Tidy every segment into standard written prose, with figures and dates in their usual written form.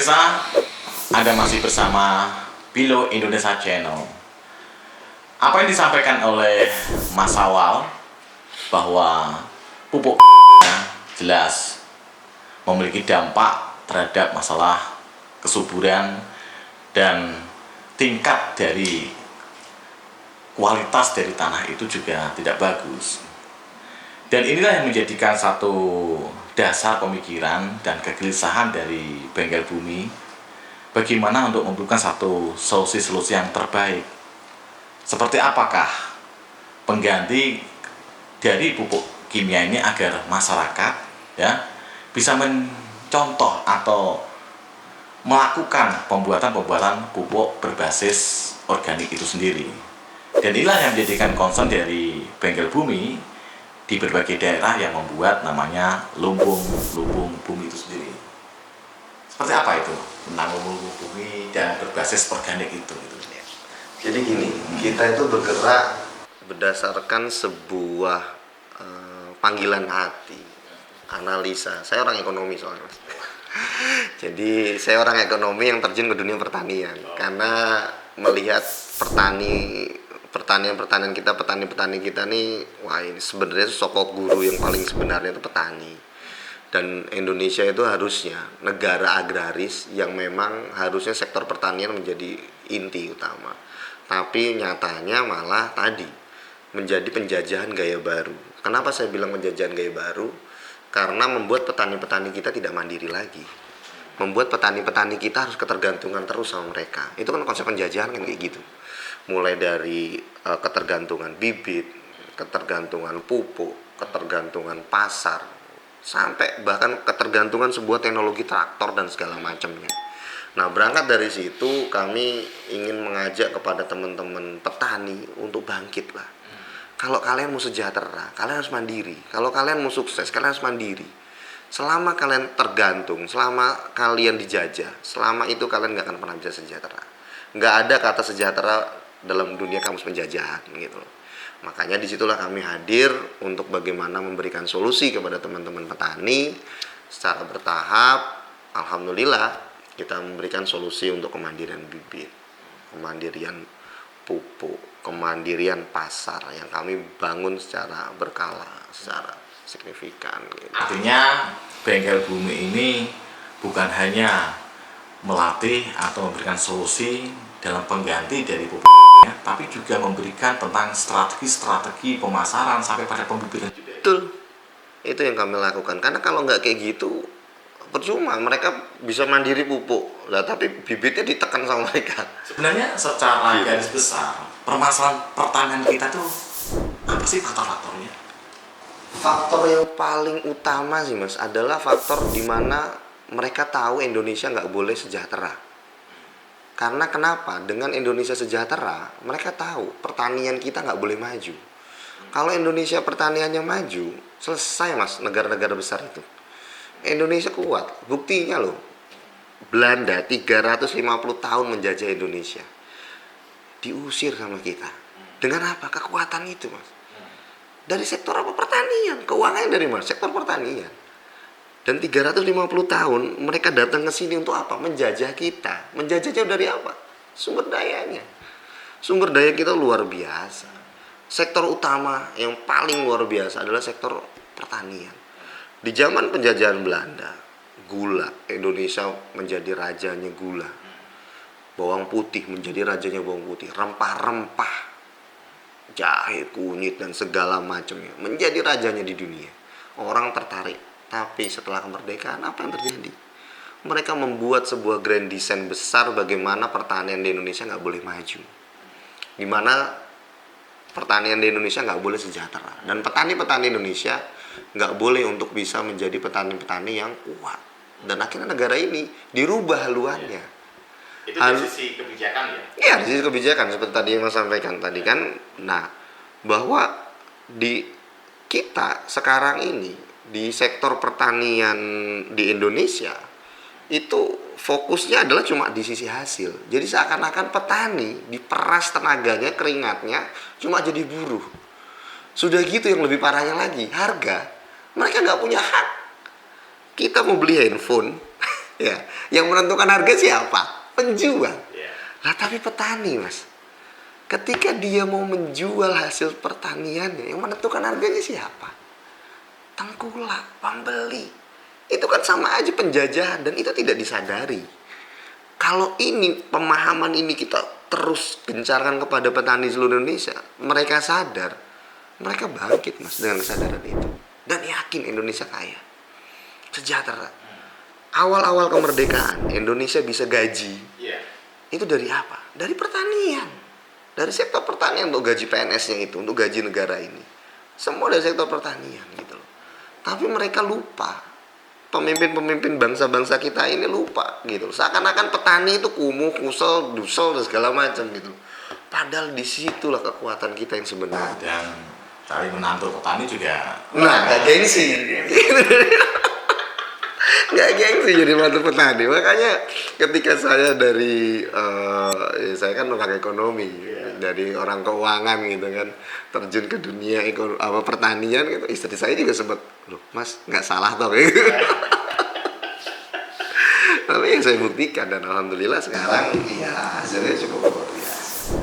Pemirsa, Anda masih bersama Bilo Indonesia Channel. Apa yang disampaikan oleh Mas Awal bahwa pupuk jelas memiliki dampak terhadap masalah kesuburan dan tingkat dari kualitas dari tanah itu juga tidak bagus. Dan inilah yang menjadikan satu dasar pemikiran dan kegelisahan dari Bengkel Bumi bagaimana untuk memberikan satu solusi-solusi yang terbaik. Seperti apakah pengganti dari pupuk kimia ini agar masyarakat bisa mencontoh atau melakukan pembuatan pupuk berbasis organik itu sendiri. Dan inilah yang menjadikan concern dari Bengkel Bumi di berbagai daerah yang membuat namanya lumbung bumi itu sendiri. Seperti apa itu tentang lumbung bumi dan berbasis organik itu? Jadi gini, kita itu bergerak berdasarkan sebuah panggilan hati, analisa. Saya orang ekonomi soalnya, Mas. Jadi saya orang ekonomi yang terjun ke dunia pertanian karena melihat petani kita nih, wah ini sebenarnya sosok guru yang paling sebenarnya itu petani. Dan Indonesia itu harusnya negara agraris yang memang harusnya sektor pertanian menjadi inti utama. Tapi nyatanya malah tadi menjadi penjajahan gaya baru. Kenapa saya bilang penjajahan gaya baru? Karena membuat petani-petani kita tidak mandiri lagi. Membuat petani-petani kita harus ketergantungan terus sama mereka. Itu kan konsep penjajahan kan kayak gitu. Mulai dari ketergantungan bibit, ketergantungan pupuk, ketergantungan pasar, sampai bahkan ketergantungan sebuah teknologi traktor dan segala macamnya. Nah, berangkat dari situ kami ingin mengajak kepada teman-teman petani untuk bangkit lah. Kalau kalian mau sejahtera, kalian harus mandiri. Kalau kalian mau sukses, kalian harus mandiri. Selama kalian tergantung, selama kalian dijajah, selama itu kalian gak akan pernah bisa sejahtera. Gak ada kata sejahtera dalam dunia kamus penjajahan gitu. Makanya disitulah kami hadir untuk bagaimana memberikan solusi kepada teman-teman petani secara bertahap. Alhamdulillah kita memberikan solusi untuk kemandirian bibit, kemandirian pupuk, kemandirian pasar yang kami bangun secara berkala, secara signifikan gitu. Artinya Bengkel Bumi ini bukan hanya melatih atau memberikan solusi dalam pengganti dari pupuk, tapi juga memberikan tentang strategi pemasaran sampai pada pembibitan juga. Betul, itu yang kami lakukan. Karena kalau nggak kayak gitu, percuma. Mereka bisa mandiri pupuk, lah tapi bibitnya ditekan sama mereka. Sebenarnya secara garis besar, permasalahan pertanian kita tuh apa sih faktor-faktornya? Faktor yang paling utama sih, Mas, adalah faktor di mana mereka tahu Indonesia nggak boleh sejahtera. Karena kenapa? Dengan Indonesia sejahtera, mereka tahu pertanian kita nggak boleh maju. Kalau Indonesia pertaniannya maju, selesai, Mas, negara-negara besar itu. Indonesia kuat. Buktinya loh, Belanda 350 tahun menjajah Indonesia. Diusir sama kita. Dengan apa? Kekuatan itu, Mas. Dari sektor apa? Pertanian. Keuangannya dari mana? Sektor pertanian. Dan 350 tahun mereka datang ke sini untuk apa? Menjajah kita. Menjajahnya dari apa? Sumber dayanya. Sumber daya kita luar biasa. Sektor utama yang paling luar biasa adalah sektor pertanian. Di zaman penjajahan Belanda, gula, Indonesia menjadi rajanya gula. Bawang putih menjadi rajanya bawang putih. Rempah-rempah, jahe, kunyit, dan segala macamnya menjadi rajanya di dunia. Orang tertarik. Tapi setelah kemerdekaan, apa yang terjadi? Mereka membuat sebuah grand design besar bagaimana pertanian di Indonesia nggak boleh maju. Dimana pertanian di Indonesia nggak boleh sejahtera. Dan petani-petani Indonesia nggak boleh untuk bisa menjadi petani-petani yang kuat. Dan akhirnya negara ini dirubah haluannya. Itu dari sisi kebijakan ya? Iya, dari sisi kebijakan. Seperti tadi yang Mas sampaikan tadi kan. Nah, bahwa di kita sekarang ini, di sektor pertanian di Indonesia itu fokusnya adalah cuma di sisi hasil. Jadi seakan-akan petani diperas tenaganya, keringatnya cuma jadi buruh. Sudah gitu yang lebih parahnya lagi, harga. Mereka nggak punya hak. Kita mau beli handphone Ya, yang menentukan harga siapa? Penjual. Iya. Lah tapi petani mas, ketika dia mau menjual hasil pertaniannya, yang menentukan harganya siapa? Tengkulak, pembeli. Itu kan sama aja penjajahan dan itu tidak disadari. Kalau ini pemahaman ini kita terus gencarkan kepada petani seluruh Indonesia, mereka sadar, mereka bangkit mas dengan kesadaran itu dan yakin Indonesia kaya, sejahtera. Awal-awal kemerdekaan Indonesia bisa gaji, Iya. itu dari apa? Dari pertanian, dari sektor pertanian untuk gaji PNS-nya itu, untuk gaji negara ini, semua dari sektor pertanian gitu loh. Tapi mereka lupa, pemimpin-pemimpin bangsa-bangsa kita ini lupa gitu. Seakan-akan petani itu kumuh, kusel, dusel dan segala macam gitu. Padahal disitulah kekuatan kita yang sebenarnya. Dan cari menantu petani juga. Nah, gak gengsi. Gak gengsi jadi mantu petani. Makanya ketika saya dari saya kan orang ekonomi, dari orang keuangan gitu kan, terjun ke dunia pertanian gitu. Istri saya juga sempat, loh mas nggak salah toh gitu. Tapi yang saya buktikan dan alhamdulillah sekarang ya hasilnya cukup luar biasa.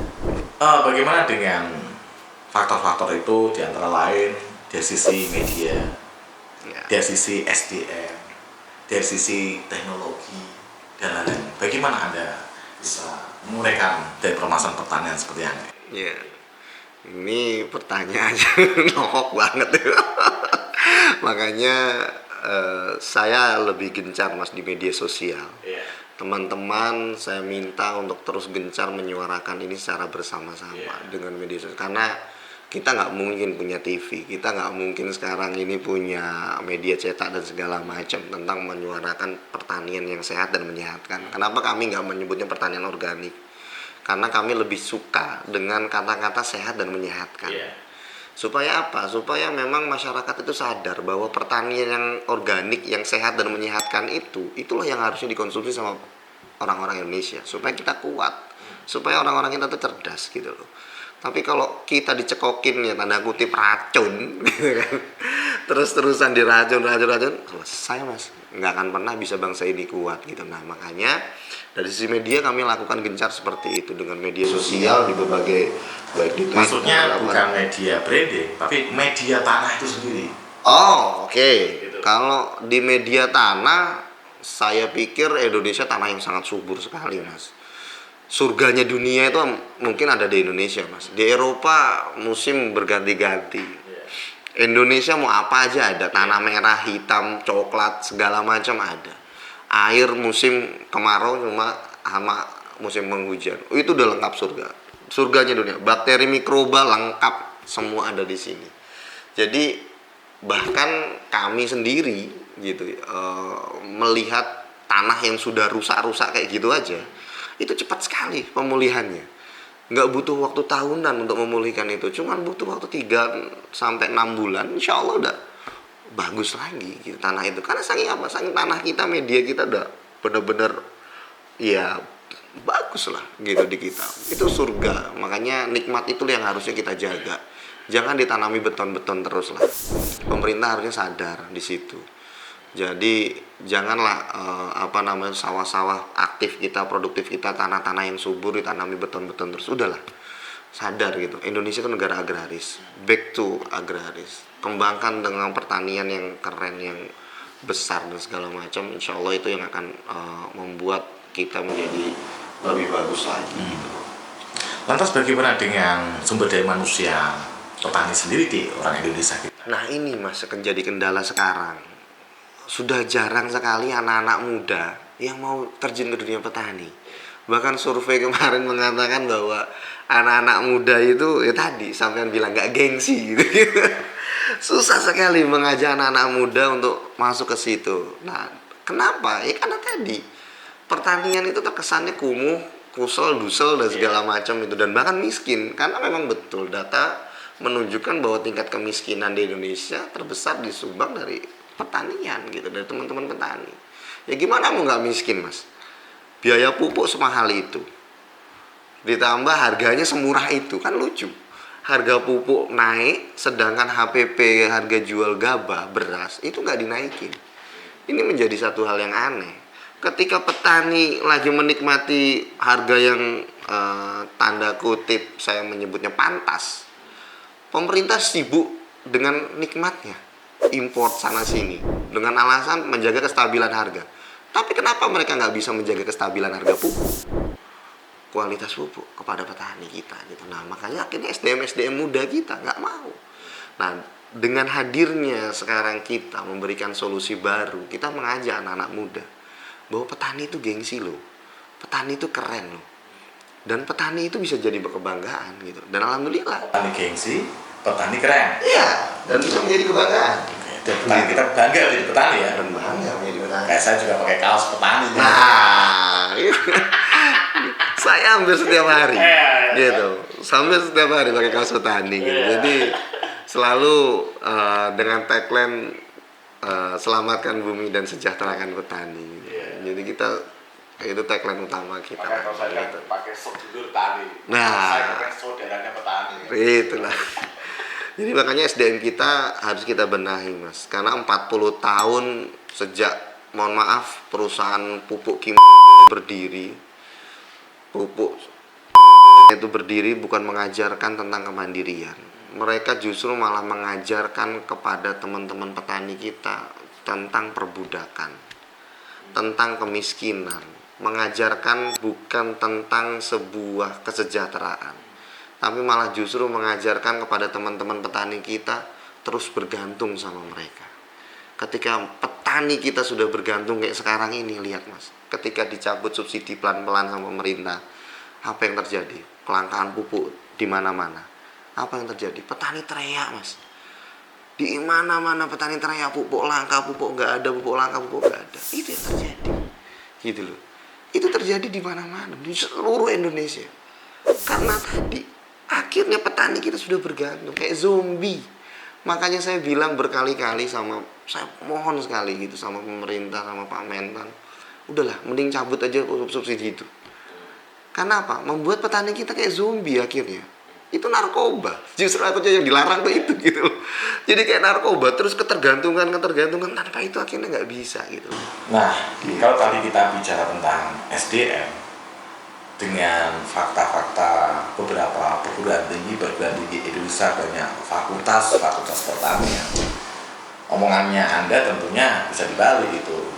Bagaimana dengan faktor-faktor itu di antara lain dari sisi media, Ya. dari sisi SDM, dari sisi teknologi dan lain-lain. Bagaimana Anda bisa menguraikan dari permasalahan pertanian seperti yang ini? Ya, ini pertanyaannya nohok banget. Makanya saya lebih gencar mas di media sosial. Iya. Teman-teman saya minta untuk terus gencar menyuarakan ini secara bersama-sama dengan media sosial. Karena kita nggak mungkin punya TV, kita nggak mungkin sekarang ini punya media cetak dan segala macam tentang menyuarakan pertanian yang sehat dan menyehatkan. Kenapa kami nggak menyebutnya pertanian organik? Karena kami lebih suka dengan kata-kata sehat dan menyehatkan. Iya. Supaya apa? Supaya memang masyarakat itu sadar bahwa pertanian yang organik, yang sehat dan menyehatkan itulah yang harusnya dikonsumsi sama orang-orang Indonesia. Supaya kita kuat, supaya orang-orang kita tuh cerdas gitu loh. Tapi kalau kita dicekokin ya tanda kutip racun gitu kan, terus-terusan diracun, selesai mas, nggak akan pernah bisa bangsa ini kuat gitu. Nah makanya dari sisi media kami lakukan gencar seperti itu dengan media sosial di berbagai, baik di Twitter, Maksudnya bukan media branding, tapi media tanah itu sendiri. Oh oke. Gitu. Kalau di media tanah, saya pikir Indonesia tanah yang sangat subur sekali mas. Surganya dunia itu mungkin ada di Indonesia mas. Di Eropa musim berganti-ganti. Indonesia mau apa aja ada, tanah merah, hitam, coklat, segala macam ada. Air musim kemarau cuma sama musim penghujan. Itu udah lengkap surga. Surganya dunia. Bakteri mikroba lengkap, semua ada di sini. Jadi bahkan kami sendiri gitu melihat tanah yang sudah rusak-rusak kayak gitu aja, itu cepat sekali pemulihannya. Nggak butuh waktu tahunan untuk memulihkan itu, cuman butuh waktu 3-6 bulan, insya Allah udah bagus lagi gitu, tanah itu. Karena saking apa? Saking tanah kita, media kita udah bener-bener ya bagus lah gitu di kita. Itu surga, makanya nikmat itu yang harusnya kita jaga. Jangan ditanami beton-beton terus lah. Pemerintah harusnya sadar di situ. Jadi janganlah sawah-sawah aktif kita, produktif kita, tanah-tanah yang subur ditanami beton-beton terus. Udahlah, sadar gitu. Indonesia itu negara agraris, back to agraris. Kembangkan dengan pertanian yang keren, yang besar dan segala macam. Insya Allah itu yang akan membuat kita menjadi lebih bagus lagi. Gitu. Lantas bagaimana dengan sumber daya manusia petani sendiri di orang Indonesia? Nah ini mas, jadi kendala sekarang. Sudah jarang sekali anak-anak muda yang mau terjun ke dunia petani. Bahkan survei kemarin mengatakan bahwa anak-anak muda itu ya tadi sampean bilang gak gengsi gitu. Susah sekali mengajak anak-anak muda untuk masuk ke situ. Nah, kenapa? Ya karena tadi pertanian itu terkesannya kumuh, kusel, dusel dan segala macam itu, dan bahkan miskin. Karena memang betul data menunjukkan bahwa tingkat kemiskinan di Indonesia terbesar disumbang dari pertanian gitu, dari teman-teman petani. Ya gimana mau nggak miskin mas? Biaya pupuk semahal itu, ditambah harganya semurah itu, kan lucu. Harga pupuk naik, sedangkan HPP, harga jual gabah, beras itu nggak dinaikin. Ini menjadi satu hal yang aneh. Ketika petani lagi menikmati harga yang tanda kutip saya menyebutnya pantas, pemerintah sibuk dengan nikmatnya, import sana sini dengan alasan menjaga kestabilan harga. Tapi kenapa mereka nggak bisa menjaga kestabilan harga pupuk, kualitas pupuk kepada petani kita gitu? Nah makanya akhirnya SDM muda kita nggak mau. Nah dengan hadirnya sekarang kita memberikan solusi baru, kita mengajak anak-anak muda bahwa petani itu gengsi loh, petani itu keren loh, dan petani itu bisa jadi kebanggaan gitu. Dan alhamdulillah Petani gengsi, petani keren. iya, dan bisa menjadi kebanggaan. Dan petani kita bangga jadi petani ya. Dan bangga menjadi petani. Kayak saya juga pakai kaos petani. Nah, saya hampir setiap hari gitu, hampir setiap hari pakai kaos petani gitu. Jadi selalu dengan tagline selamatkan bumi dan sejahterakan petani. Jadi kita itu tagline utama kita. Kalau saya kan pakai sedulur tani. Nah, saya pakai saudaranya petani. Itulah. Jadi makanya SDM kita harus kita benahi mas. Karena 40 tahun sejak, mohon maaf, perusahaan pupuk kimia berdiri, pupuk itu berdiri bukan mengajarkan tentang kemandirian. Mereka justru malah mengajarkan kepada teman-teman petani kita tentang perbudakan, tentang kemiskinan, mengajarkan bukan tentang sebuah kesejahteraan, tapi malah justru mengajarkan kepada teman-teman petani kita terus bergantung sama mereka. Ketika petani kita sudah bergantung kayak sekarang ini, lihat mas, ketika dicabut subsidi pelan-pelan sama pemerintah, apa yang terjadi? Kelangkaan pupuk di mana-mana. Apa yang terjadi? Petani teriak mas, di mana-mana petani teriak pupuk langka, pupuk nggak ada, pupuk langka, pupuk nggak ada. Itu yang terjadi, gitu loh. Itu terjadi di mana-mana di seluruh Indonesia. Karena tadi akhirnya petani kita sudah bergantung kayak zombie. Makanya saya bilang berkali-kali saya mohon sekali gitu sama pemerintah, sama Pak Mentan, udahlah mending cabut aja subsidi itu. Karena apa? Membuat petani kita kayak zombie akhirnya. Itu narkoba. Justru aku yang dilarang tuh itu gitu loh. Jadi kayak narkoba, terus ketergantungan tanpa itu akhirnya nggak bisa gitu. Nah, kalau tadi kita bicara tentang SDM dengan fakta-fakta beberapa perguruan tinggi Indonesia banyak fakultas pertanian. Omongannya Anda tentunya bisa dibalik itu.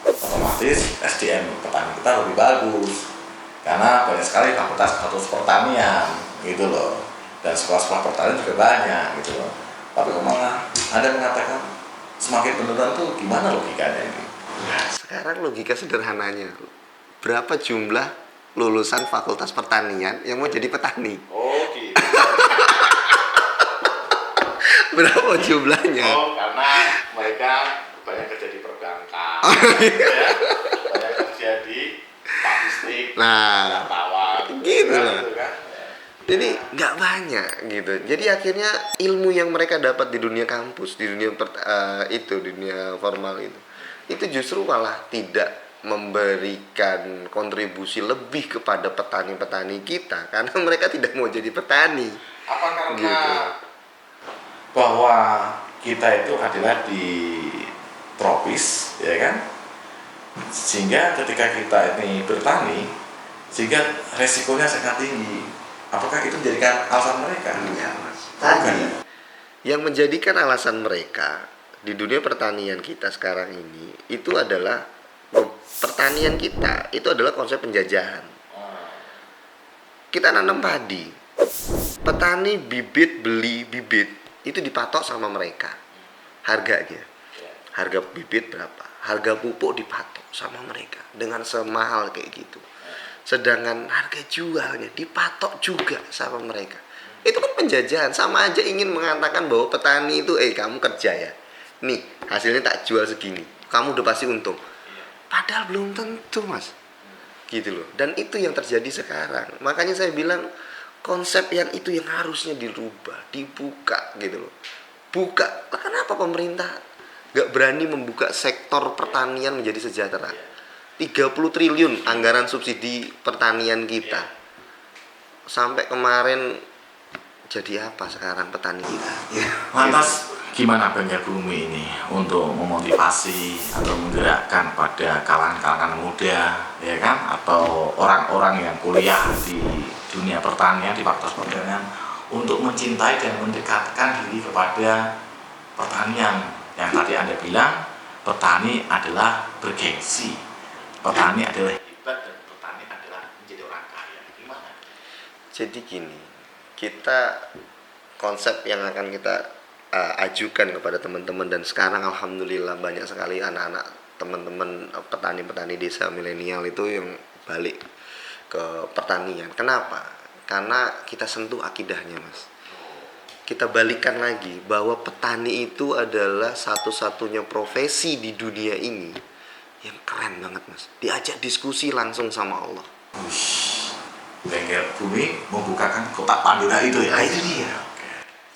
Otomatis SDM petani kita lebih bagus. Karena banyak sekali fakultas pertanian gitu loh, dan sekolah-sekolah pertanian juga banyak gitu loh. Tapi malah Anda mengatakan semakin penurunan tuh gimana logikanya ini? Sekarang logika sederhananya, berapa jumlah lulusan fakultas pertanian yang mau jadi petani? Oh gitu. Berapa jumlahnya? Oh karena mereka banyak kerja di perbankan, ya, banyak kerja di logistik, Nah, gitu lah. gitu kan? Jadi nggak banyak gitu. Jadi akhirnya ilmu yang mereka dapat di dunia kampus, di dunia di dunia formal itu justru malah tidak memberikan kontribusi lebih kepada petani-petani kita karena mereka tidak mau jadi petani. Apa karena Gitu. bahwa kita itu adalah di tropis, ya kan? Sehingga ketika kita ini bertani, sehingga resikonya sangat tinggi. Apakah itu menjadikan alasan mereka? Ya, Mas. Bukan Tadi ya? yang menjadikan alasan mereka di dunia pertanian kita sekarang ini itu adalah pertanian kita itu adalah konsep penjajahan. Kita nanam padi, petani beli bibit itu dipatok sama mereka harganya. Harga bibit berapa? Harga pupuk dipatok sama mereka dengan semahal kayak gitu. Sedangkan harga jualnya dipatok juga sama mereka. Itu kan penjajahan, sama aja ingin mengatakan bahwa petani itu kamu kerja ya, nih hasilnya tak jual segini, kamu udah pasti untung. Padahal belum tentu mas, gitu loh. Dan itu yang terjadi sekarang. Makanya saya bilang konsep yang itu yang harusnya dirubah, dibuka gitu loh. Buka, kenapa pemerintah gak berani membuka sektor pertanian menjadi sejahtera? 30 triliun anggaran subsidi pertanian kita. Sampai kemarin jadi apa sekarang petani kita? Lantas gimana Bengkel Bumi ini untuk memotivasi atau menggerakkan pada kalangan-kalangan muda, ya kan, atau orang-orang yang kuliah di dunia pertanian, di Fakultas Pertanian, untuk mencintai dan mendekatkan diri kepada pertanian yang tadi Anda bilang petani adalah bergengsi, petani adalah hebat, dan petani adalah menjadi orang kaya. Gimana? Jadi gini, kita konsep yang akan kita ajukan kepada teman-teman, dan sekarang alhamdulillah banyak sekali anak-anak teman-teman petani-petani desa milenial itu yang balik ke pertanian. Kenapa? Karena kita sentuh akidahnya, Mas. Kita balikan lagi bahwa petani itu adalah satu-satunya profesi di dunia ini yang keren banget, Mas. Diajak diskusi langsung sama Allah. Bengkel Bumi membukakan kotak Pandora itu ya. Nah, itu dia.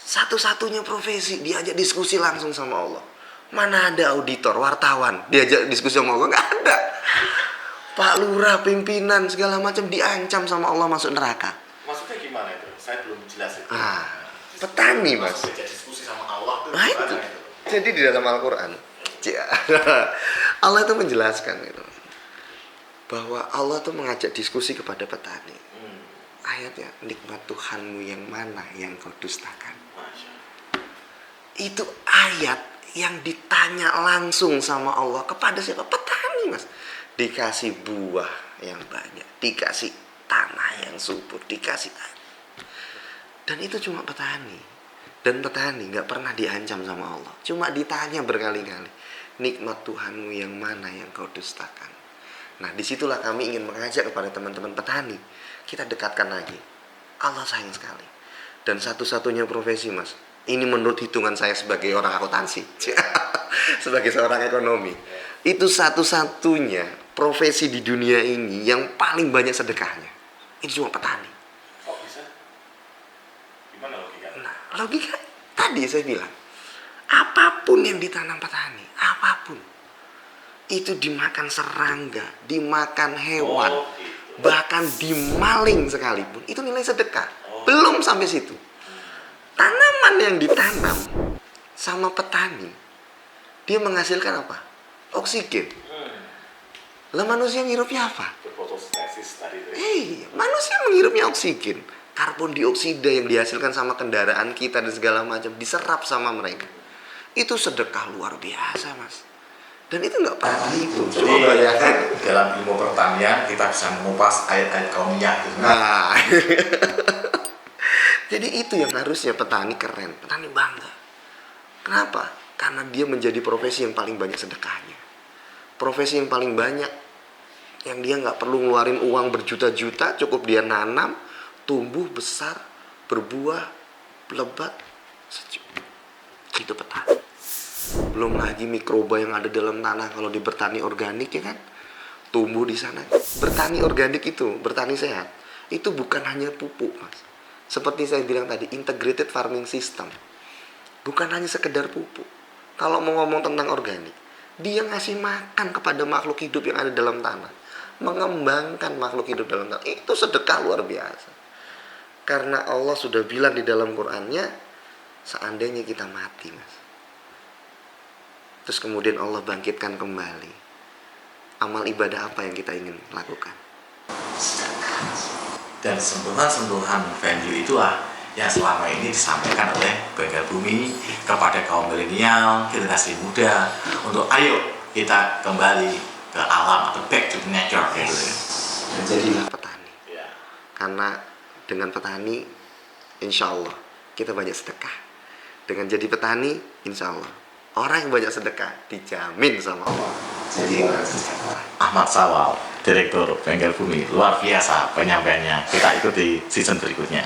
Satu-satunya profesi diajak diskusi langsung sama Allah. Mana ada auditor, wartawan diajak diskusi sama Allah? Nggak ada. Pak Lurah, pimpinan segala macam diancam sama Allah masuk neraka. Maksudnya gimana itu? Saya belum jelas itu. Petani, Mas. Diajak diskusi sama Allah tuh Nah, itu. Jadi di dalam Al-Quran Allah itu menjelaskan itu, bahwa Allah tuh mengajak diskusi kepada petani. Ayatnya, nikmat Tuhanmu yang mana yang kau dustakan. Itu ayat yang ditanya langsung sama Allah kepada siapa? Petani, Mas. Dikasih buah yang banyak, dikasih tanah yang subur, dikasih air. Dan itu cuma petani. Dan petani gak pernah diancam sama Allah. Cuma ditanya berkali-kali, nikmat Tuhanmu yang mana yang kau dustakan. Nah, disitulah kami ingin mengajak kepada teman-teman petani, kita dekatkan lagi. Allah sayang sekali. Dan satu-satunya profesi, Mas, ini menurut hitungan saya sebagai orang akuntansi, sebagai seorang ekonomi, itu satu-satunya profesi di dunia ini yang paling banyak sedekahnya. Ini cuma petani. Kok bisa? Gimana logikanya? Nah, logika tadi saya bilang, apapun yang ditanam petani, apapun, itu dimakan serangga, dimakan hewan, bahkan dimaling sekalipun, itu nilai sedekah. Belum sampai situ. Tanaman yang ditanam sama petani, dia menghasilkan apa? Oksigen. Lah manusia ngirupnya apa? Berfotosintesis tadi itu. Manusia menghirupnya oksigen. Karbon dioksida yang dihasilkan sama kendaraan kita dan segala macam diserap sama mereka. Itu sedekah luar biasa, Mas. Dan itu nggak pernah dihitung. Jadi dalam ilmu pertanian kita bisa mengupas ayat-ayat kaumiyah gitu. Nah, jadi itu yang harusnya petani keren, petani bangga. Kenapa? Karena dia menjadi profesi yang paling banyak sedekahnya. Profesi yang paling banyak, yang dia nggak perlu ngeluarin uang berjuta-juta, cukup dia nanam, tumbuh besar, berbuah, lebat, sejuk. Itu petani. Belum lagi mikroba yang ada dalam tanah kalau di bertani organik, ya kan, tumbuh di sana. Bertani organik itu, bertani sehat, itu bukan hanya pupuk, Mas. Seperti saya bilang tadi, integrated farming system. Bukan hanya sekedar pupuk. Kalau mau ngomong tentang organik, dia ngasih makan kepada makhluk hidup yang ada dalam tanah, mengembangkan makhluk hidup dalam tanah. Itu sedekah luar biasa. Karena Allah sudah bilang di dalam Qur'annya, seandainya kita mati, Mas, terus kemudian Allah bangkitkan kembali, amal ibadah apa yang kita ingin lakukan? Dan sentuhan-sentuhan value itulah yang selama ini disampaikan oleh Bengkel Bumi kepada kaum milenial, generasi muda, untuk ayo kita kembali ke alam atau back to nature gitu ya. Jadilah petani. Karena dengan petani, insya Allah kita banyak sedekah. Dengan jadi petani, insya Allah orang yang banyak sedekah dijamin sama Allah. Jadi Ahmad Sawal, Direktur Bengkel Bumi, luar biasa penyampaiannya. Kita ikuti season berikutnya.